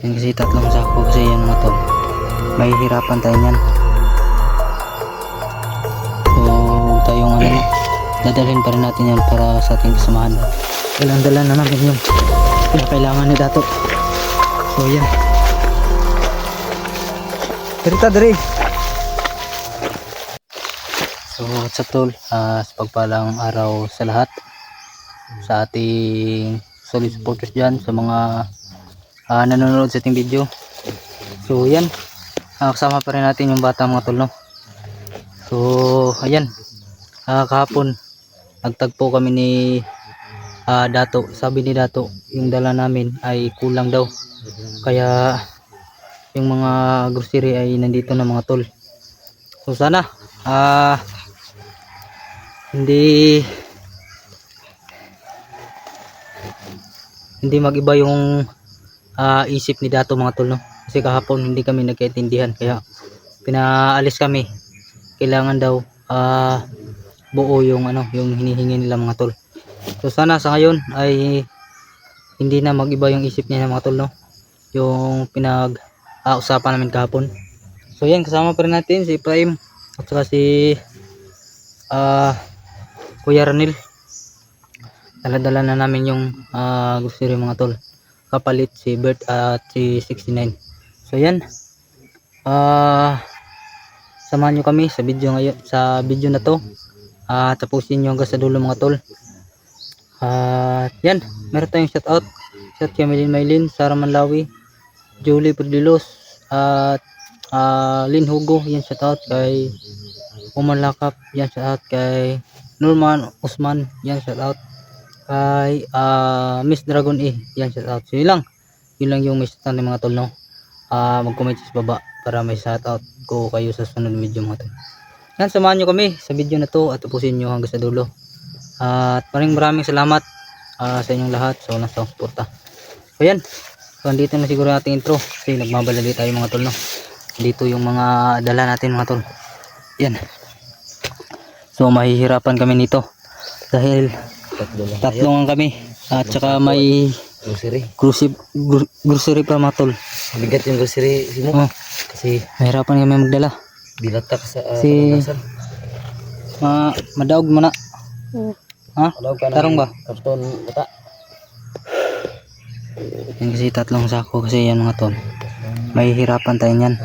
Yan kasi tatlong sako kasi yan mga tol. May hirapan tayo niyan. So tayong ano na, dadalhin pa rin natin yan para sa ating kasamahan. Dalan-dalan na namin yung kailangan ni Dato. So yan. Perita dari. So what's up tol, sa pagpalang araw sa lahat, sa ating solid supporters dyan, sa mga nanonood sa ating video. So yan, kasama pa rin natin yung bata mga tol, no? So ayan, kahapon nagtagpo kami ni Dato. Sabi ni Dato yung dala namin ay kulang daw, kaya yung mga grocery ay nandito na mga tol. So sana hindi mag-iba yung isip ni Dato mga tol, no? Kasi kahapon hindi kami nagkaintindihan, kaya pinaalis kami. Kailangan daw buo yung yung hinihingi nila mga tol. So sana sa ngayon ay hindi na mag-iba yung isip niya mga tol, no? Yung pinag-usapan namin kahapon. So yan, kasama pa rin natin si Prime at saka si Kuya Ranil. Dala-dala na namin yung grocery mga tol. Kapalit si Bert at si 69. So yan, samahan nyo kami sa video ngayon, sa video na to. Tapusin nyo hanggang sa dulo mga tol. Yan, meron tayong shoutout. Shout kay Maylin, Sara Manlawi, Julie Perdilos, at Lin Hugo. Yan, shoutout kay Umar Lakap. Yan, shoutout kay Norman Usman. Yan, shoutout kay Miss Dragon E. Yan, shoutout. So yun lang yung may shoutout ng mga tol, no? Mag-comment sa baba para may shoutout ko kayo sa sunod video mga tol. Yan, samahan nyo kami sa video na to at tapusin nyo hanggang sa dulo. At maraming salamat sa inyong lahat sa unang suporta. So yan, so andito na siguro ating intro kasi nagmabalali tayo mga tol, no? Dito yung mga dala natin mga tol. Yan, so mahihirapan kami nito dahil tatlong kami at saka may grocery pa mga tol. Bigat yung grocery mo. Kasi mahirapan kami magdala. bilatak sa Si madaog mo na. Tarong ba? Karton bata. Yan kasi tatlong sako kasi yan mga tol. Mahihirapan tayo niyan.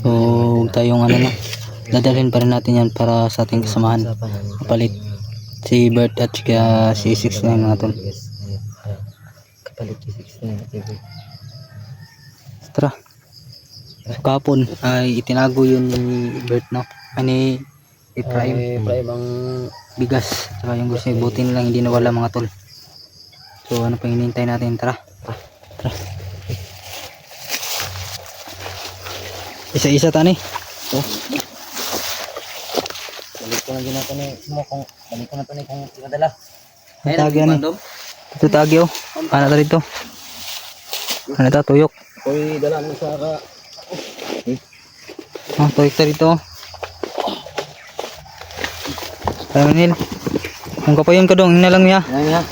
So tayong na, dadalhin pa rin natin yan para sa ating kasamahan. Kapalit si Bert at saka si 69 mga tol. Kapalit si 69. Tara. So kahapon ay itinago yun ni Bert, no? Ani Prime ang bigas saka yung gusto, buti na lang hindi nawala mga tol. So ano pang hinihintay natin? Tara. Isa-isa tani. balik ko na din natin mo kung balik ko na to ni kung ipadala. Tagi ani. Ito tagi oh. Ano ta dito? Ano ta, tuyok? Koy dala mo sa ka. Tuyok ta dito. Manil. Kung kapayon ka dong, ina lang niya. Yan.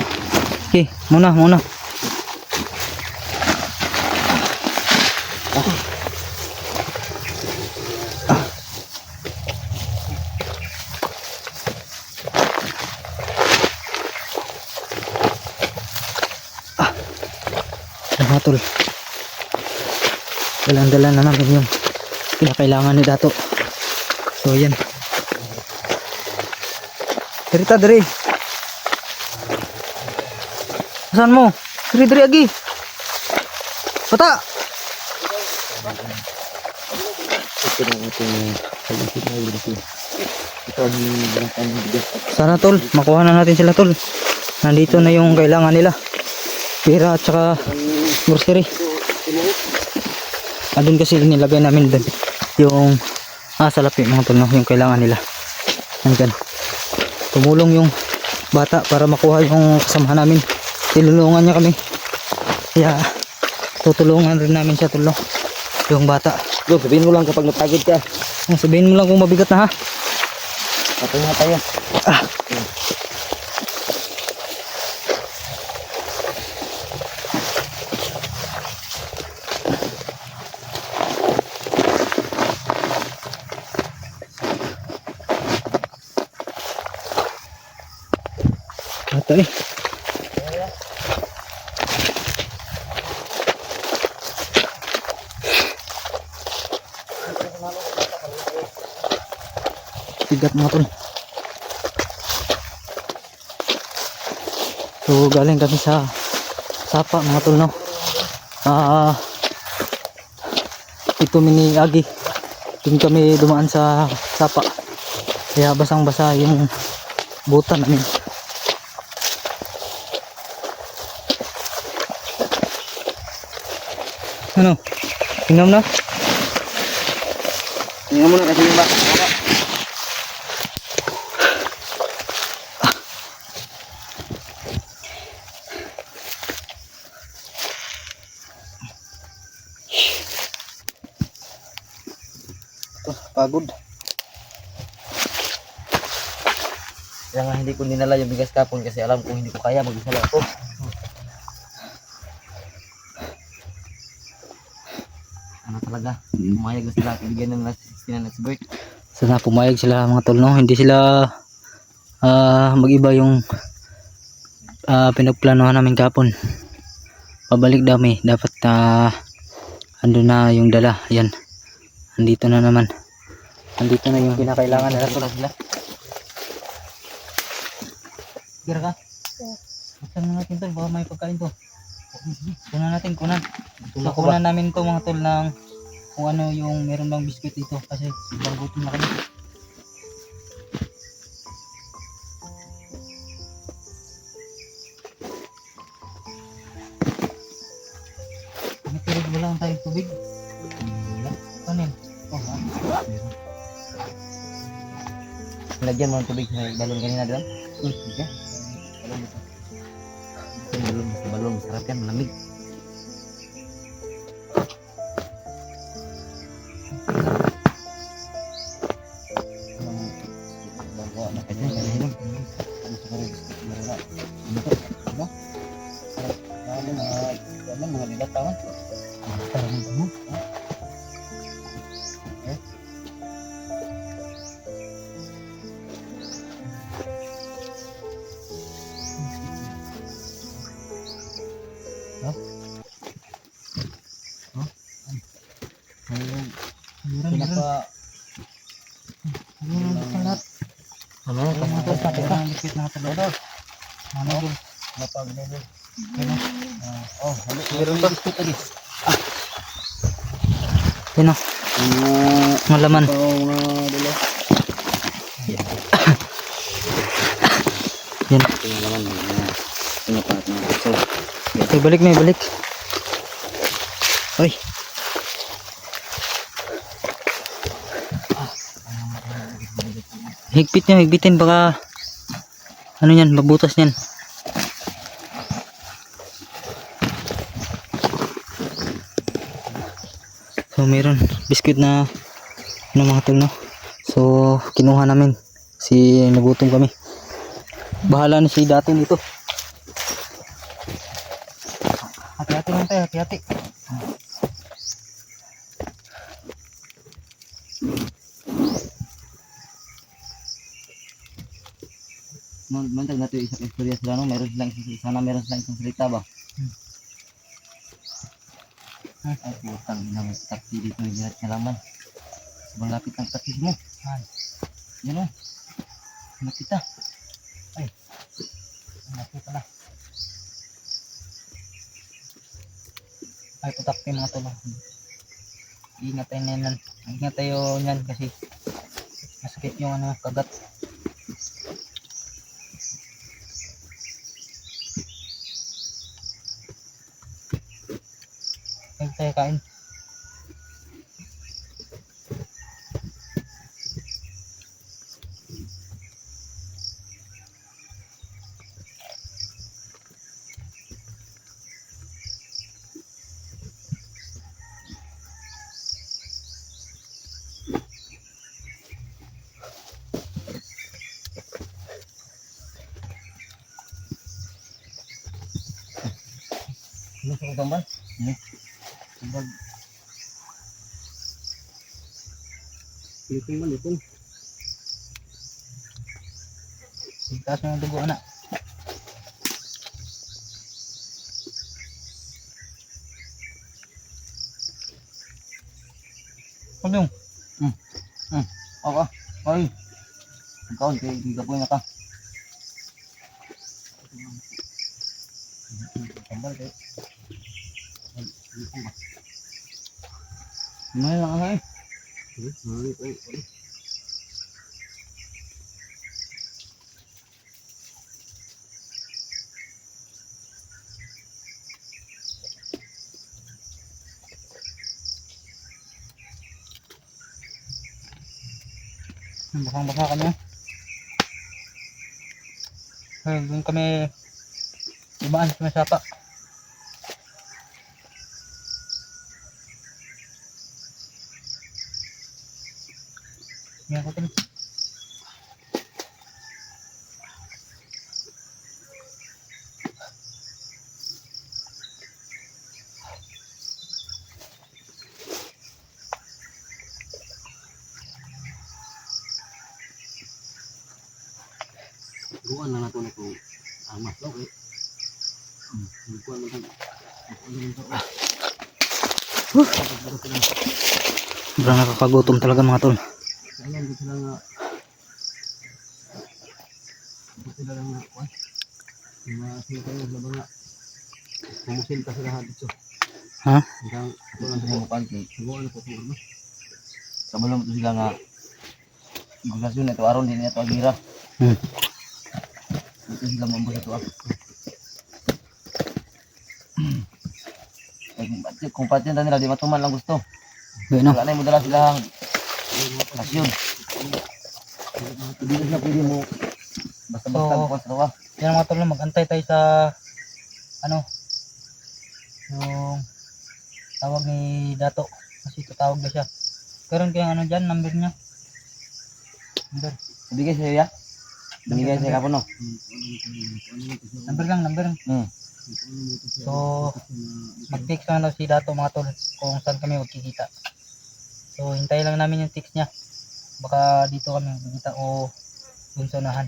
Okay, muna. Mga tol, dalan-dalan na namin yung pinakailangan ni Dato. So yan, Derita dari. Saan mo? Dari agi. Bata. Sana tol, makuha na natin sila tol. Nandito na yung kailangan nila. Pera at saka grocery. Andun kasi nilagay namin doon yung salapi mga tol, no? Yung kailangan nila. Nandyan. Tumulong yung bata para makuha yung kasamahan namin. Tinulungan niya kami. Kaya tutulungan rin namin siya tol, no? Yung bata. Bro, sabihin mo lang kapag napagod ka. Sabihin mo lang kung mabigat na, ha? Patunga tayo. eh. Bigat mga tol. So galing kami sa Sapa mga tol, no. Ito mini Agi. Doon kami dumaan sa Sapa. Kaya basang basa yung butan namin. Ano? Tingnan na? Tingnan mo na kasi yung ba. Pagod. Kaya nga hindi ko dinala yung bigas kapon kasi alam kong hindi ko kaya mag-isa lang ako. Ano talaga? Umayag na sila. Bigyan ng last 16 na birth. Sana pumayag sila mga tol, no. Hindi sila mag-iba yung pinagplanohan namin kapon. Pabalik dami. Dapat ando na yung dala. Yan. Andito na naman. Andito na yung kinakailangan nila tol. Kira ka? Buksan na natin tol. Baka may pagkain to. Kunan natin, kunan. So kunan namin to mga tol ng kung ano yung meron bang biskuit dito kasi sobrang gutom na kami. Natirig mo lang tayong tubig. Ano yun? Oh, ha? Lagyan mo ng tubig sa balon kanina doon. Okay. Balon dito. Balon, basta balon. Masarap yan, malamig. Mga libat taman. Parang mo. Yan o. Mga laman. Yan. Ay, balik na, balik. Ay. Higpit nyo, higpitin baka ano yan, mabutas yan. So meron biscuit na ano mga tol, no. So kinuha namin si nagutom kami. Bahala na si dati nito. Hati-hati lang tayo, hati-hati. Mantag natin yung isang istorya sila, no? Meron silang isang salita ba? Ay, putang ng taksi dito yung lahat kalaman. Sabang lapit ng taksi mo. Yan o. Nakita. Ay. Nakita pala. Ay, tutak tayo mga tulong. Ingat tayo niyan. Ingat tayo niyan kasi masakit yung ano, kagat. Ay, tayo kain. Ano sa kagambal? Kagambal. Lipong malipong. Taas mo yung dugo, anak. Kulong. Ako. Ay. Ikaw, gapoy na ka. Tambal kayo. Mahal lang ako eh. Basang-basa kami. Doon kami dumaan sa may sapa. Yan ko tol. Bukan na nato na ito. Mas daw eh. Bukan na ito. Sobrang nakakagutom talaga mga tol. Ayan, gusto lang nga. Gusto lang nga. Mga sila na ba nga. Pumusin ka sila dito. Ha? Hanggang ito lang sa mga panty. Subukan na po ito. Kabalong ito sila nga. Gusasyon ito aron din ito agira. Ito sila mambuhay ito ako. Kung patin nila di matuman lang gusto. Bueno. Wala na yung madala silang kasyon. Hindi na sila pwede mo basta-basta bukas daw. Yan mga tol, mag-antay tayo sa ano yung tawag ni Dato kasi tatawag na siya. Karon kaya ano dyan, number niya. Number. Ibigay sa'yo ya? Ibigay sa'yo kapon no? Number lang, number. So, mag-text lang daw si Dato mga tol kung saan kami magkikita. So, hintay lang namin yung text niya. Baka dito kami magkikita o dun sa unahan.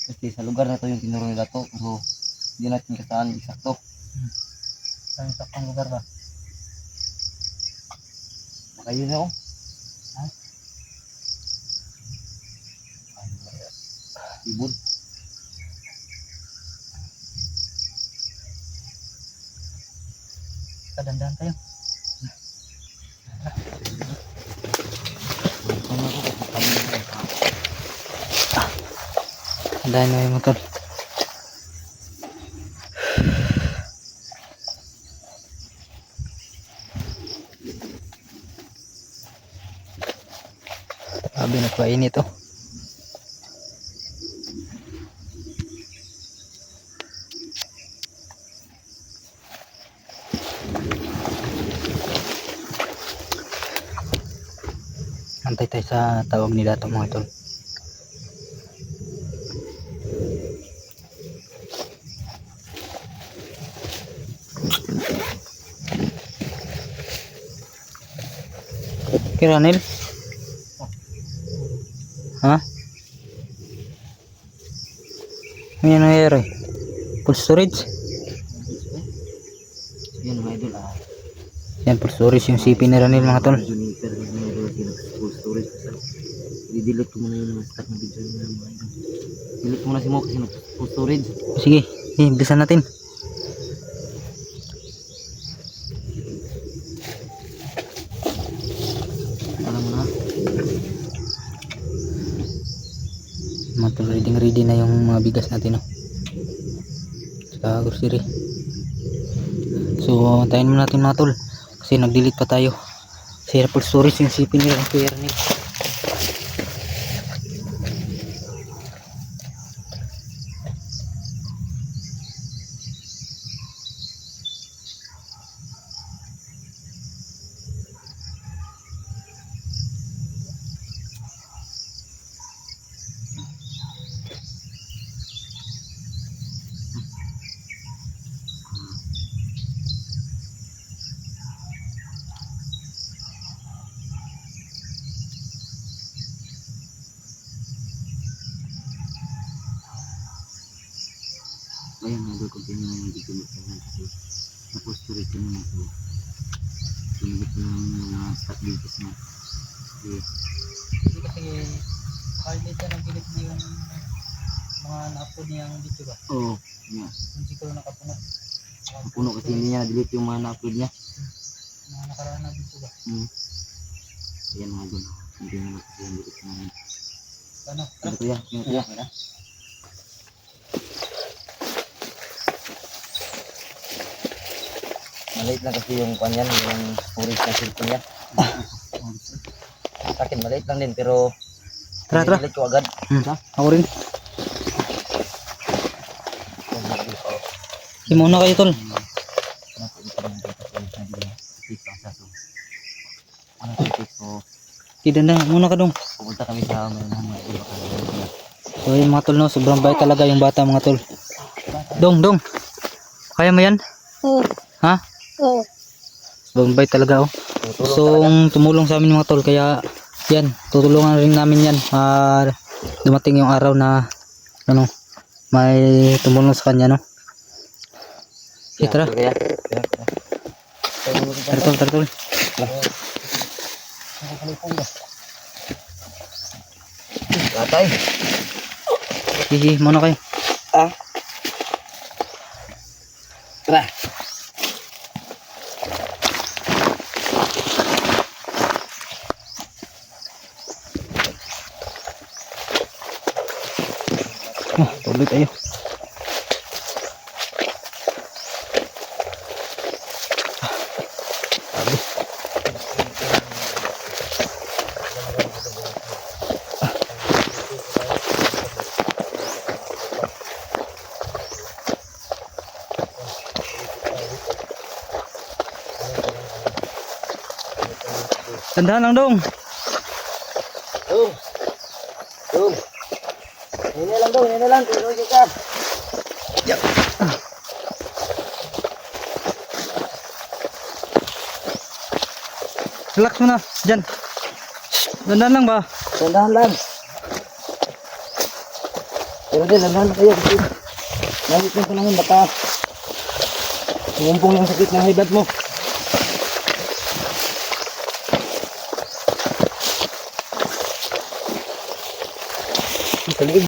Kasi sa lugar na to yung tinuro nila to. Pero hindi natin kasaan eksakto. Saan sa pang lugar ba? Baka yun ako. Ha? Ibon. Kadandahan tayo. Dahil na yung motor. Sabi na painit oh. Antay tayo sa tawag ni Dato mga tol. Kiranil? Ha? May nangyayari? Full storage? Yan mga idol Yan, full storage yung CP ni Ranil mga tol. Juniper mga idol full storage. I-delete ko muna yung mga stock na video nila mga idol. Delete muna si Mo kasi full storage. Sige, bilisan natin. Alam mo na. Mga tol, ready na yung mga bigas natin oh. Sa grocery. So, tayin mo natin mga tol. Kasi nag-delete pa tayo. Kasi full storage yung CP nila ng Kuya Ranil. Ayan mga idol, continue na yung video mo kasi na full storage yun mga idol. sinigit ng mga stabilities mo. Sige. Hindi kasi kahit dito nagilip na yung mga na-upload niyang dito ba? Oo. Nga. Yung siguro nakapuno. Puno kasi hindi niya na-delete yung mga na-upload niya. Mga nakaraan na dito ba? Ayan mga idol. Hindi naman kasi yung delete namin. Ano? Ano kuya? Ano kuya? Maliit lang kasi yung kanyan, yung storage ng cellphone niya. Sa akin maliit lang din pero Tara, tara. delete ko agad. Ako rin. Himuna kayo tol. Kidanda, muna ka dong. Pupunta kami sa mga iba ka. So yung mga tol no, sobrang bait talaga yung bata mga tol. Dong. Kaya mo yan? Oo. Ha? Oo. Sobrang bait talaga oh. So tumulong sa amin mga tol kaya yan, tutulungan rin namin yan. Dumating yung araw na ano, may tumulong sa kanya no. Okay, tara. Tara tol. Latay. Sige, muna kayo. Tara. Oh, tuloy tayo. Tandaan lang dong. Dong. Ini lang dong, ini lang. Tuloy ka. Relax muna. Diyan. Tandaan lang ba? Tandaan lang. Pero din, tandaan lang kayo kasi langit ng panahon baka sumumpong yung sakit ng high blood mo. Sa liig.